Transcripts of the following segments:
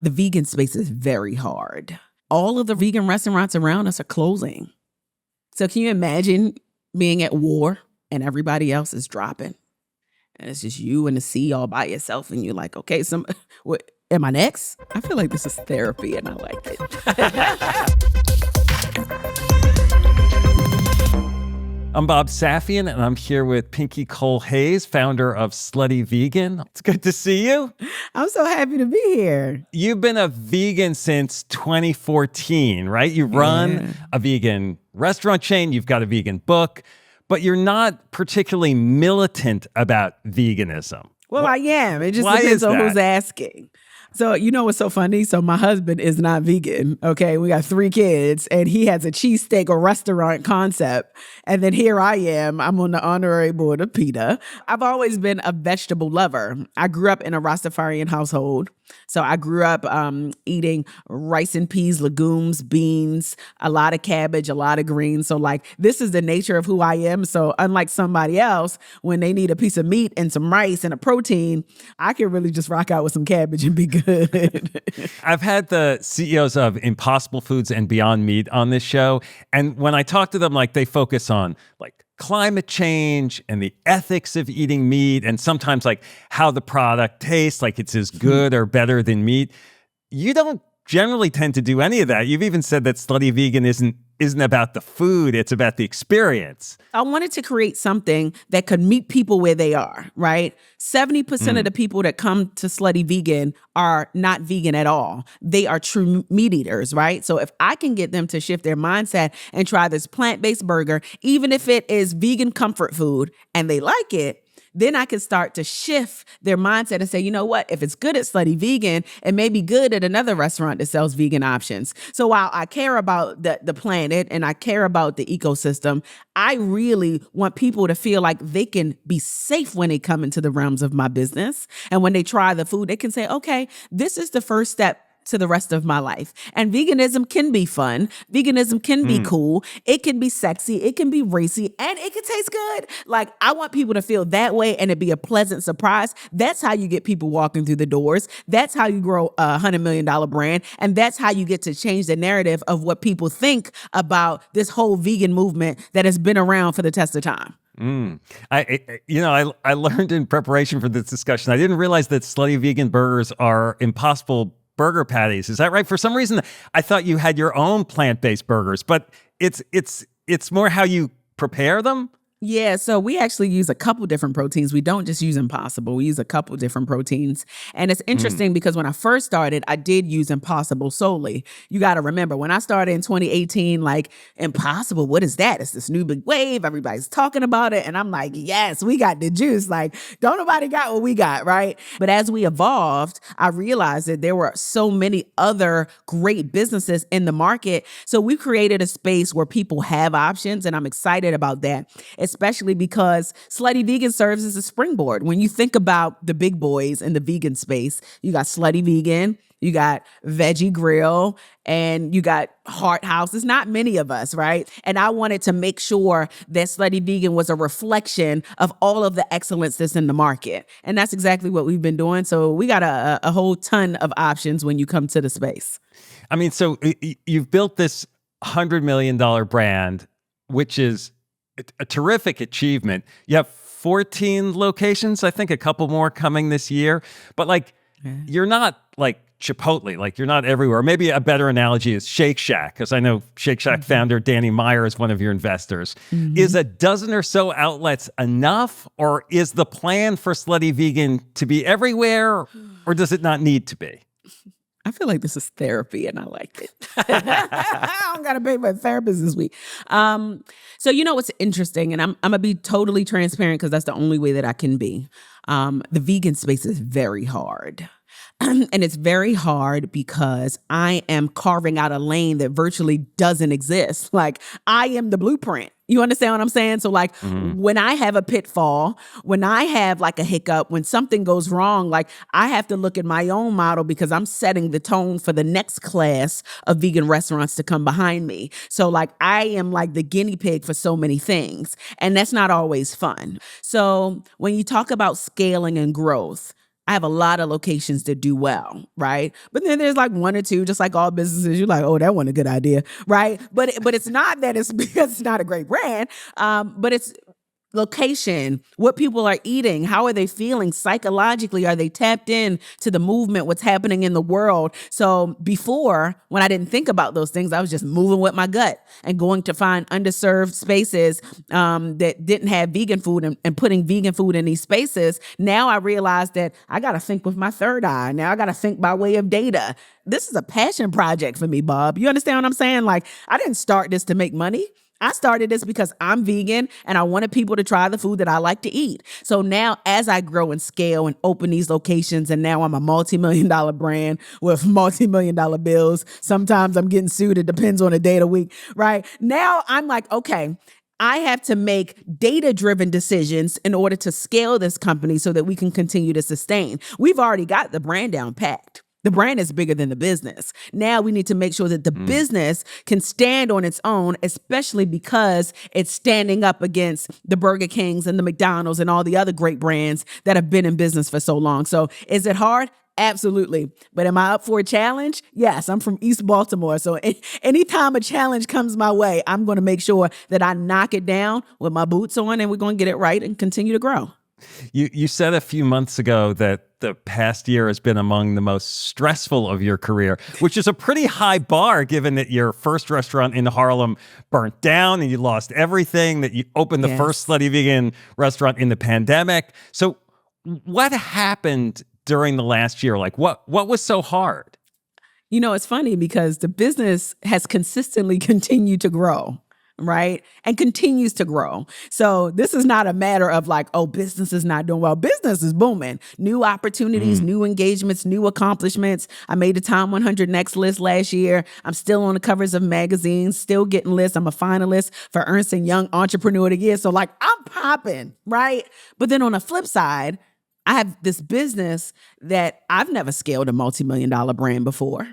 The vegan space is very hard. All of the vegan restaurants around us are closing. So can you imagine being at war and everybody else is dropping? And it's just you and the sea all by yourself. And you're like, okay, what, am I next? I feel like this is therapy and I like it. I'm Bob Safian, and I'm here with Pinky Cole-Hayes, founder of Slutty Vegan. It's good to see you. I'm so happy to be here. You've been a vegan since 2014, right? You run a vegan restaurant chain. You've got a vegan book, but you're not particularly militant about veganism. Well, I am. It just depends on who's asking. So, you know what's so funny? So my husband is not vegan, okay? We got 3 kids, and he has a cheesesteak or restaurant concept. And then here I am. I'm on the honorary board of PETA. I've always been a vegetable lover. I grew up in a Rastafarian household. So I grew up eating rice and peas, legumes, beans, a lot of cabbage, a lot of greens. So like, this is the nature of who I am. So unlike somebody else, when they need a piece of meat and some rice and a protein, I can really just rock out with some cabbage and be good. I've had the CEOs of Impossible Foods and Beyond Meat on this show. And when I talk to them, like, they focus on like climate change and the ethics of eating meat, and sometimes like how the product tastes, like it's as good or better than meat. You don't generally tend to do any of that. You've even said that Slutty Vegan isn't about the food, it's about the experience. I wanted to create something that could meet people where they are, right? 70% of the people that come to Slutty Vegan are not vegan at all. They are true meat eaters, right? So if I can get them to shift their mindset and try this plant-based burger, even if it is vegan comfort food and they like it, then I can start to shift their mindset and say, you know what, if it's good at Slutty Vegan, it may be good at another restaurant that sells vegan options. So while I care about the planet and I care about the ecosystem, I really want people to feel like they can be safe when they come into the realms of my business. And when they try the food, they can say, okay, this is the first step to the rest of my life. And veganism can be fun. Veganism can be cool. It can be sexy. It can be racy, and it can taste good. Like, I want people to feel that way and it be a pleasant surprise. That's how you get people walking through the doors. That's how you grow a $100 million brand. And that's how you get to change the narrative of what people think about this whole vegan movement that has been around for the test of time. I learned in preparation for this discussion, I didn't realize that Slutty Vegan burgers are Impossible burger patties. Is that right? For some reason, I thought you had your own plant-based burgers, but it's more how you prepare them. Yeah, so we actually use a couple different proteins. We don't just use Impossible. We use a couple different proteins. And it's interesting because when I first started, I did use Impossible solely. You got to remember, when I started in 2018, like, Impossible, what is that? It's this new big wave. Everybody's talking about it. And I'm like, yes, we got the juice. Like, don't nobody got what we got, right? But as we evolved, I realized that there were so many other great businesses in the market. So we created a space where people have options. And I'm excited about that, especially because Slutty Vegan serves as a springboard. When you think about the big boys in the vegan space, you got Slutty Vegan, you got Veggie Grill, and you got Heart House. There's not many of us, right? And I wanted to make sure that Slutty Vegan was a reflection of all of the excellence that's in the market. And that's exactly what we've been doing. So we got a whole ton of options when you come to the space. I mean, so you've built this $100 million brand, which is a terrific achievement. You have 14 locations, I think a couple more coming this year, but like, you're not like Chipotle, like you're not everywhere. Maybe a better analogy is Shake Shack, because I know Shake Shack founder Danny Meyer is one of your investors. Is a dozen or so outlets enough, or is the plan for Slutty Vegan to be everywhere, or does it not need to be? I feel like this is therapy and I like it. I don't got to pay my therapist this week. So you know what's interesting, and I'm going to be totally transparent because that's the only way that I can be. The vegan space is very hard. And it's very hard because I am carving out a lane that virtually doesn't exist. Like, I am the blueprint. You understand what I'm saying? So like, when I have a pitfall, when I have like a hiccup, when something goes wrong, like, I have to look at my own model because I'm setting the tone for the next class of vegan restaurants to come behind me. So like, I am like the guinea pig for so many things, and that's not always fun. So when you talk about scaling and growth, I have a lot of locations that do well, right? But then there's like one or two, just like all businesses, you're like, oh, that wasn't a good idea, right? But it's not that it's because it's not a great brand, but it's location, what people are eating, how are they feeling psychologically, are they tapped in to the movement, what's happening in the world. So before, when I didn't think about those things, I was just moving with my gut and going to find underserved spaces that didn't have vegan food and putting vegan food in these spaces. Now I realize that I got to think with my third eye. Now I got to think by way of data. This is a passion project for me, Bob. You understand what I'm saying? Like, I didn't start this to make money. I started this because I'm vegan and I wanted people to try the food that I like to eat. So now as I grow and scale and open these locations, and now I'm a multi-million-dollar brand with multi-million-dollar bills. Sometimes I'm getting sued. It depends on the day of the week, right? Now I'm like, okay, I have to make data-driven decisions in order to scale this company so that we can continue to sustain. We've already got the brand down packed. The brand is bigger than the business. Now we need to make sure that the business can stand on its own, especially because it's standing up against the Burger Kings and the McDonald's and all the other great brands that have been in business for so long. So is it hard? Absolutely. But am I up for a challenge? Yes, I'm from East Baltimore. So anytime a challenge comes my way, I'm going to make sure that I knock it down with my boots on, and we're going to get it right and continue to grow. You said a few months ago that the past year has been among the most stressful of your career, which is a pretty high bar given that your first restaurant in Harlem burnt down and you lost everything, that you opened the first Slutty Vegan restaurant in the pandemic. So what happened during the last year? Like what was so hard? You know, it's funny because the business has consistently continued to grow. Right? And continues to grow. So this is not a matter of like, oh, business is not doing well. Business is booming. New opportunities, new engagements, new accomplishments. I made the Time 100 Next list last year. I'm still on the covers of magazines, still getting lists. I'm a finalist for Ernst & Young Entrepreneur of the Year. So like, I'm popping, right? But then on the flip side, I have this business that I've never scaled a multi-million-dollar brand before.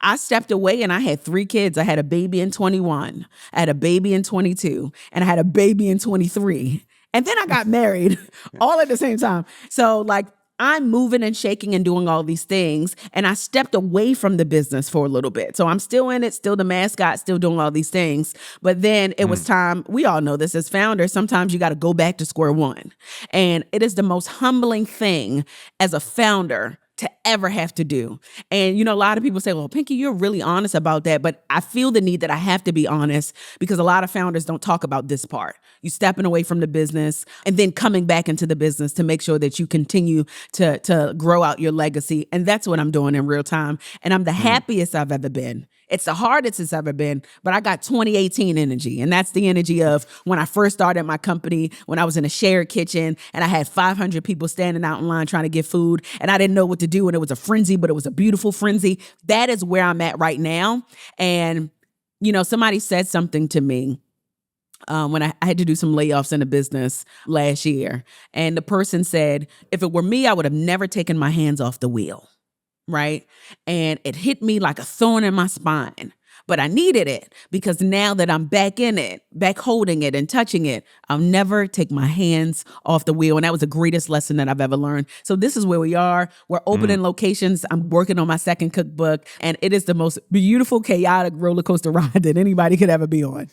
I stepped away and I had 3 kids. I had a baby in 21, I had a baby in 22, and I had a baby in 23. And then I got married all at the same time. So like, I'm moving and shaking and doing all these things. And I stepped away from the business for a little bit. So I'm still in it, still the mascot, still doing all these things. But then it was time, we all know this as founders, sometimes you got to go back to square one. And it is the most humbling thing as a founder to ever have to do. And, you know, a lot of people say, well, Pinky, you're really honest about that. But I feel the need that I have to be honest because a lot of founders don't talk about this part. You stepping away from the business and then coming back into the business to make sure that you continue to grow out your legacy. And that's what I'm doing in real time. And I'm the happiest I've ever been. It's the hardest it's ever been, but I got 2018 energy. And that's the energy of when I first started my company, when I was in a shared kitchen and I had 500 people standing out in line trying to get food and I didn't know what to do. And it was a frenzy, but it was a beautiful frenzy. That is where I'm at right now. And, you know, somebody said something to me when I had to do some layoffs in the business last year. And the person said, if it were me, I would have never taken my hands off the wheel. Right? And it hit me like a thorn in my spine. But I needed it because now that I'm back in it, back holding it and touching it, I'll never take my hands off the wheel. And that was the greatest lesson that I've ever learned. So this is where we are. We're opening locations. I'm working on my second cookbook. And it is the most beautiful, chaotic roller coaster ride that anybody could ever be on.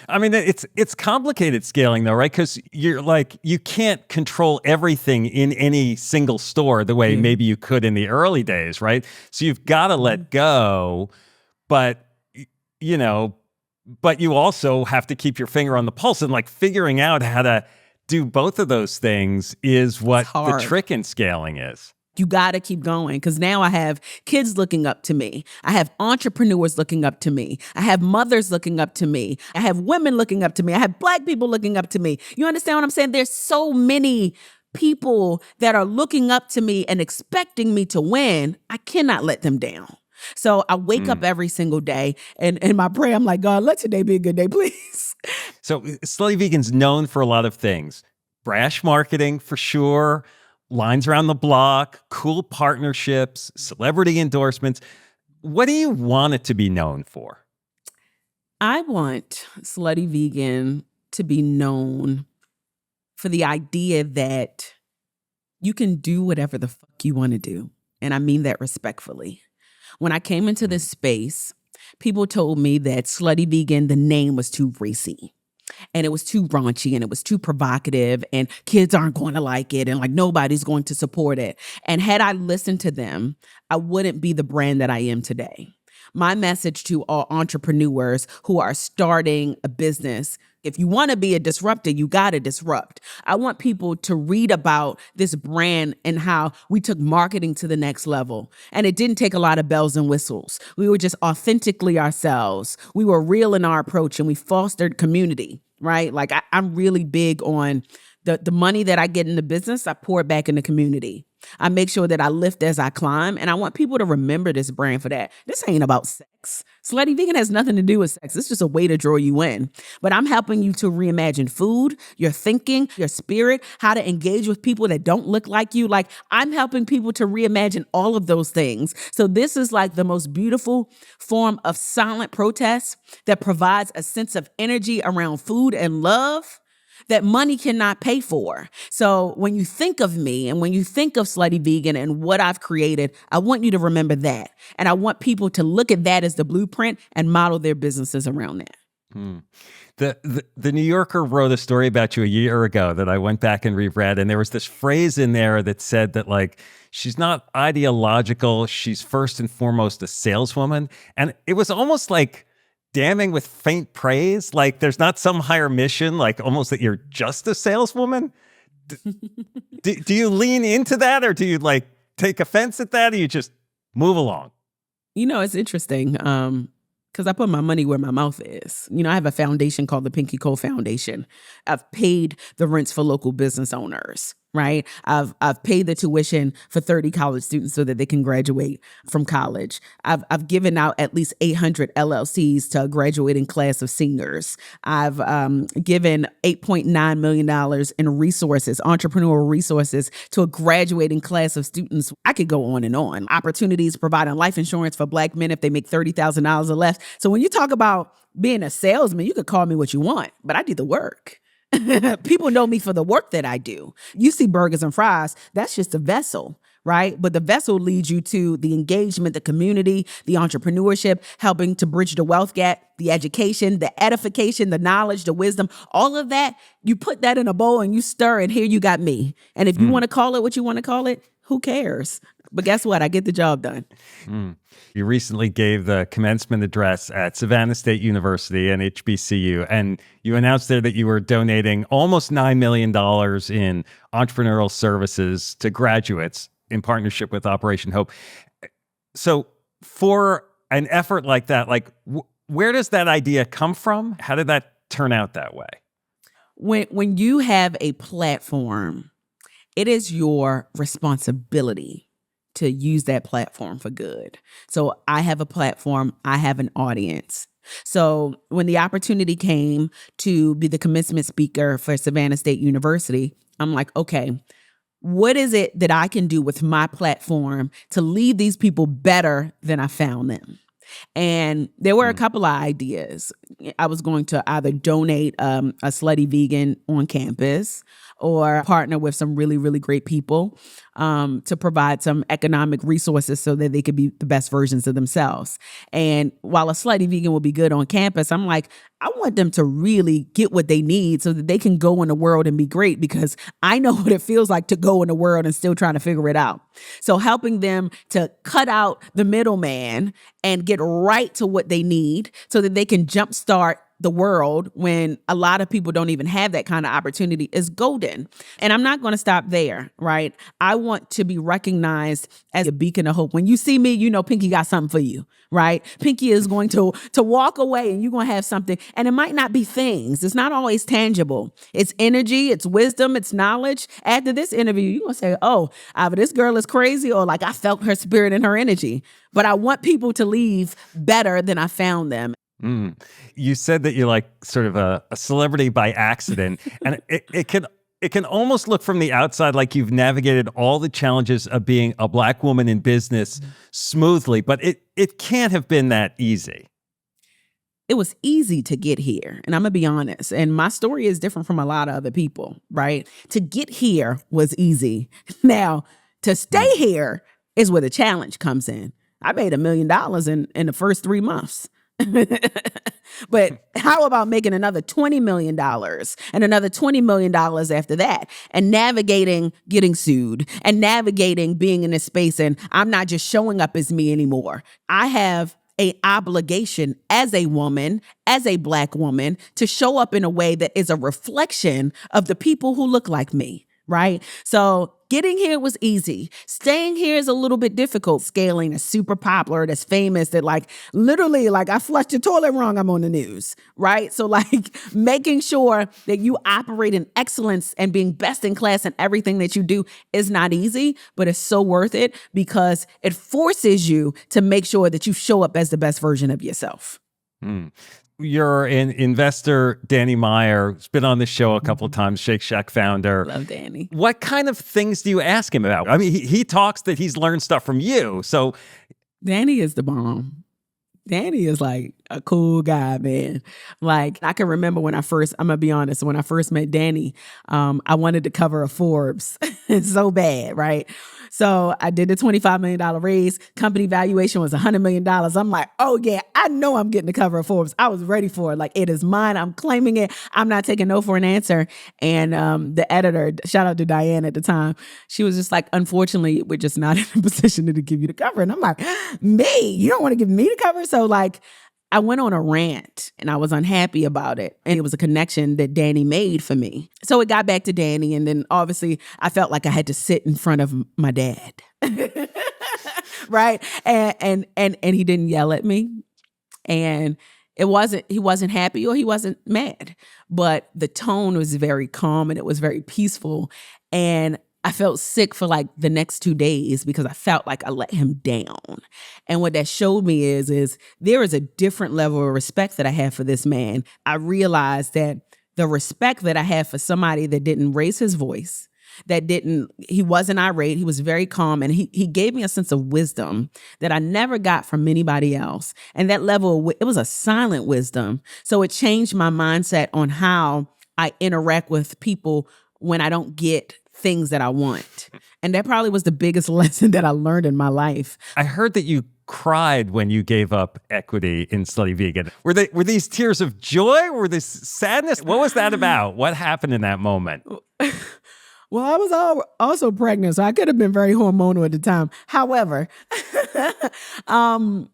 I mean, it's complicated scaling though, right? Because you're like, you can't control everything in any single store the way maybe you could in the early days, right? So you've got to let go, but you know, but you also have to keep your finger on the pulse, and like figuring out how to do both of those things is what the trick in scaling is. You got to keep going because now I have kids looking up to me. I have entrepreneurs looking up to me. I have mothers looking up to me. I have women looking up to me. I have Black people looking up to me. You understand what I'm saying? There's so many people that are looking up to me and expecting me to win. I cannot let them down. So I wake up every single day and in my prayer, I'm like, God, let today be a good day, please. So Slutty Vegan's known for a lot of things. Brash marketing for sure. Lines around the block, cool partnerships, celebrity endorsements. What do you want it to be known for? I want Slutty Vegan to be known for the idea that You can do whatever the fuck you want to do. And I mean that respectfully. When I came into this space, people told me that Slutty Vegan, the name was too racy and it was too raunchy and it was too provocative and kids aren't going to like it and like nobody's going to support it. And had I listened to them, I wouldn't be the brand that I am today. My message to all entrepreneurs who are starting a business: if you want to be a disruptor, you got to disrupt. I want people to read about this brand and how we took marketing to the next level. And it didn't take a lot of bells and whistles. We were just authentically ourselves. We were real in our approach and we fostered community, right? Like I'm really big on the money that I get in the business, I pour it back in the community. I make sure that I lift as I climb, and I want people to remember this brand for that. This ain't about sex. Slutty Vegan has nothing to do with sex. It's just a way to draw you in. But I'm helping you to reimagine food, your thinking, your spirit, how to engage with people that don't look like you. Like, I'm helping people to reimagine all of those things. So this is like the most beautiful form of silent protest that provides a sense of energy around food and love that money cannot pay for. So when you think of me and when you think of Slutty Vegan and what I've created, I want you to remember that. And I want people to look at that as the blueprint and model their businesses around that. The New Yorker wrote a story about you a year ago that I went back and reread, and there was this phrase in there that said that, like, she's not ideological, she's first and foremost a saleswoman. And it was almost like damning with faint praise, like there's not some higher mission, like almost that you're just a saleswoman. Do you lean into that, or do you like take offense at that, or you just move along? You know, it's interesting because I put my money where my mouth is. You know, I have a foundation called the Pinky Cole Foundation. I've paid the rents for local business owners, right? I've paid the tuition for 30 college students so that they can graduate from college. I've given out at least 800 LLCs to a graduating class of seniors. I've given $8.9 million in resources, entrepreneurial resources, to a graduating class of students. I could go on and on. Opportunities providing life insurance for Black men if they make $30,000 or less. So when you talk about being a salesman, you could call me what you want, but I do the work. People know me for the work that I do. You see burgers and fries, that's just a vessel, right? But the vessel leads you to the engagement, the community, the entrepreneurship, helping to bridge the wealth gap, the education, the edification, the knowledge, the wisdom, all of that. You put that in a bowl and you stir, and here you got me. And if you want to call it what you want to call it, who cares? But guess what? I get the job done. You recently gave the commencement address at Savannah State University and HBCU, and you announced there that you were donating almost $9 million in entrepreneurial services to graduates in partnership with Operation Hope. So for an effort like that, like where does that idea come from? How did that turn out that way? When you have a platform, it is your responsibility to use that platform for good. So I have a platform, I have an audience. So when the opportunity came to be the commencement speaker for Savannah State University, I'm like, okay, what is it that I can do with my platform to leave these people better than I found them? And there were a couple of ideas. I was going to either donate a Slutty Vegan on campus or partner with some really, really great people to provide some economic resources so that they could be the best versions of themselves. And while a Slutty Vegan will be good on campus, I'm like, I want them to really get what they need so that they can go in the world and be great, because I know what it feels like to go in the world and still trying to figure it out. So helping them to cut out the middleman and get right to what they need so that they can jumpstart the world when a lot of people don't even have that kind of opportunity is golden. And I'm not going to stop there, right? I want to be recognized as a beacon of hope. When you see me, you know Pinky got something for you, right? Pinky is going to walk away and you're going to have something. And it might not be things. It's not always tangible. It's energy, it's wisdom, it's knowledge. After this interview, you're going to say, oh, either this girl is crazy or like I felt her spirit and her energy. But I want people to leave better than I found them. You said that you're like sort of a celebrity by accident, and it can almost look from the outside like you've navigated all the challenges of being a Black woman in business smoothly, but it can't have been that easy. it was easy to get here. And I'm going to be honest. And my story is different from a lot of other people, right? To get here was easy. Now, to stay here is where the challenge comes in. I made $1 million in the first 3 months. But how about making another $20 million and another $20 million after that, and navigating getting sued and navigating being in this space? And I'm not just showing up as me anymore. I have an obligation as a woman, as a Black woman, to show up in a way that is a reflection of the people who look like me. Right? So getting here was easy. Staying here is a little bit difficult. Scaling is super popular, that's famous, that like literally like I flushed the toilet wrong, I'm on the news, right? So like making sure that you operate in excellence and being best in class in everything that you do is not easy, but it's so worth it because it forces you to make sure that you show up as the best version of yourself. You're an investor, Danny Meyer, has been on the show a couple of times, Shake Shack founder. Love Danny. What kind of things do you ask him about? I mean, he talks that he's learned stuff from you. So Danny is the bomb. Danny is like a cool guy, man. Like I can remember when I'm gonna be honest, when I first met Danny, I wanted to cover a Forbes. It's so bad, right? So I did the $25 million raise. Company valuation was $100 million. I'm like, oh yeah, I know I'm getting the cover of Forbes. I was ready for it. Like it is mine. I'm claiming it. I'm not taking no for an answer. And the editor, shout out to Diane at the time, she was just like, unfortunately, we're just not in a position to give you the cover. And I'm like, me? You don't want to give me the cover? So like, I went on a rant and I was unhappy about it. And it was a connection that Danny made for me. So it got back to Danny. And then obviously I felt like I had to sit in front of my dad. Right. And he didn't yell at me. And he wasn't happy or he wasn't mad. But the tone was very calm and it was very peaceful. And I felt sick for like the next 2 days because I felt like I let him down. And what that showed me is there is a different level of respect that I have for this man. I realized that the respect that I have for somebody that didn't raise his voice, he wasn't irate, he was very calm, and he gave me a sense of wisdom that I never got from anybody else. And that level, it was a silent wisdom. So it changed my mindset on how I interact with people when I don't get things that I want. And that probably was the biggest lesson that I learned in my life. I heard that you cried when you gave up equity in Slutty Vegan. Were these tears of joy? Were this sadness? What was that about? What happened in that moment? Well, I was also pregnant, so I could have been very hormonal at the time. However, I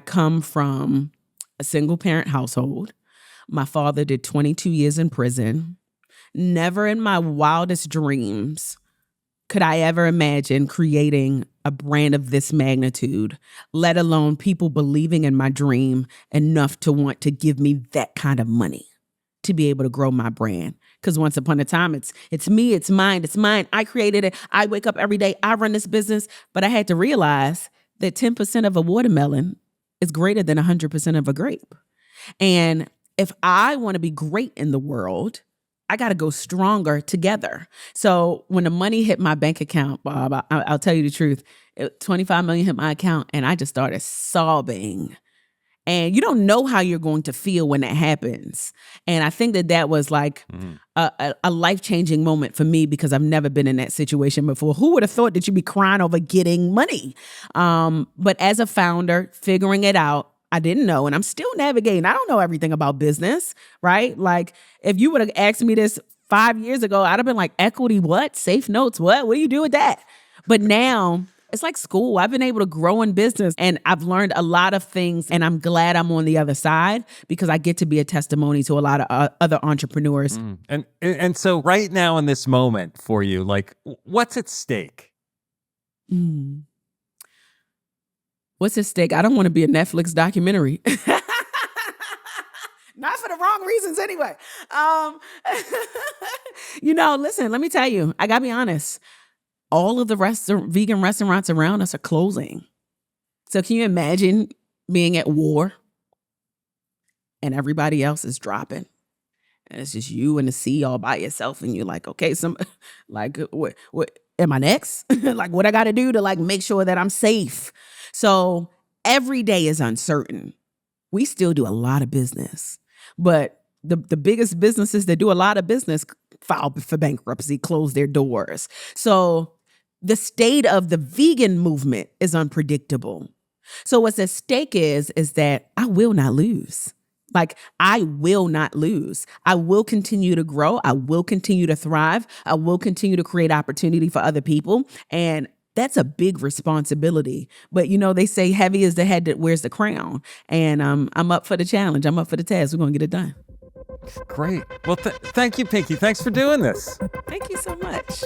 come from a single parent household. My father did 22 years in prison. Never in my wildest dreams could I ever imagine creating a brand of this magnitude, let alone people believing in my dream enough to want to give me that kind of money to be able to grow my brand. Because once upon a time, it's me, it's mine. I created it. I wake up every day. I run this business. But I had to realize that 10% of a watermelon is greater than 100% of a grape. And if I want to be great in the world, I got to go stronger together. So when the money hit my bank account, Bob, I'll tell you the truth, 25 million hit my account and I just started sobbing. And you don't know how you're going to feel when that happens. And I think that was like a life-changing moment for me because I've never been in that situation before. Who would have thought that you'd be crying over getting money? But as a founder, figuring it out, I didn't know, and I'm still navigating. I don't know everything about business, right? Like, if you would have asked me this 5 years ago, I'd have been like, equity, what? Safe notes, what? What do you do with that? But now, it's like school. I've been able to grow in business, and I've learned a lot of things, and I'm glad I'm on the other side because I get to be a testimony to a lot of other entrepreneurs. And so right now in this moment for you, like, what's at stake? What's at stake? I don't want to be a Netflix documentary. Not for the wrong reasons anyway. Listen, let me tell you, I got to be honest. All of the vegan restaurants around us are closing. So can you imagine being at war and everybody else is dropping? And it's just you and the sea all by yourself. And you're like, okay, what am I next? Like, what I got to do to like make sure that I'm safe? So every day is uncertain. we still do a lot of business. But the biggest businesses that do a lot of business file for bankruptcy, close their doors. So the state of the vegan movement is unpredictable. So what's at stake is that I will not lose. Like, I will not lose. I will continue to grow. I will continue to thrive. I will continue to create opportunity for other people. And that's a big responsibility. But, they say heavy is the head that wears the crown. And I'm up for the challenge. I'm up for the task. We're going to get it done. Great. Well, thank you, Pinky. Thanks for doing this. Thank you so much.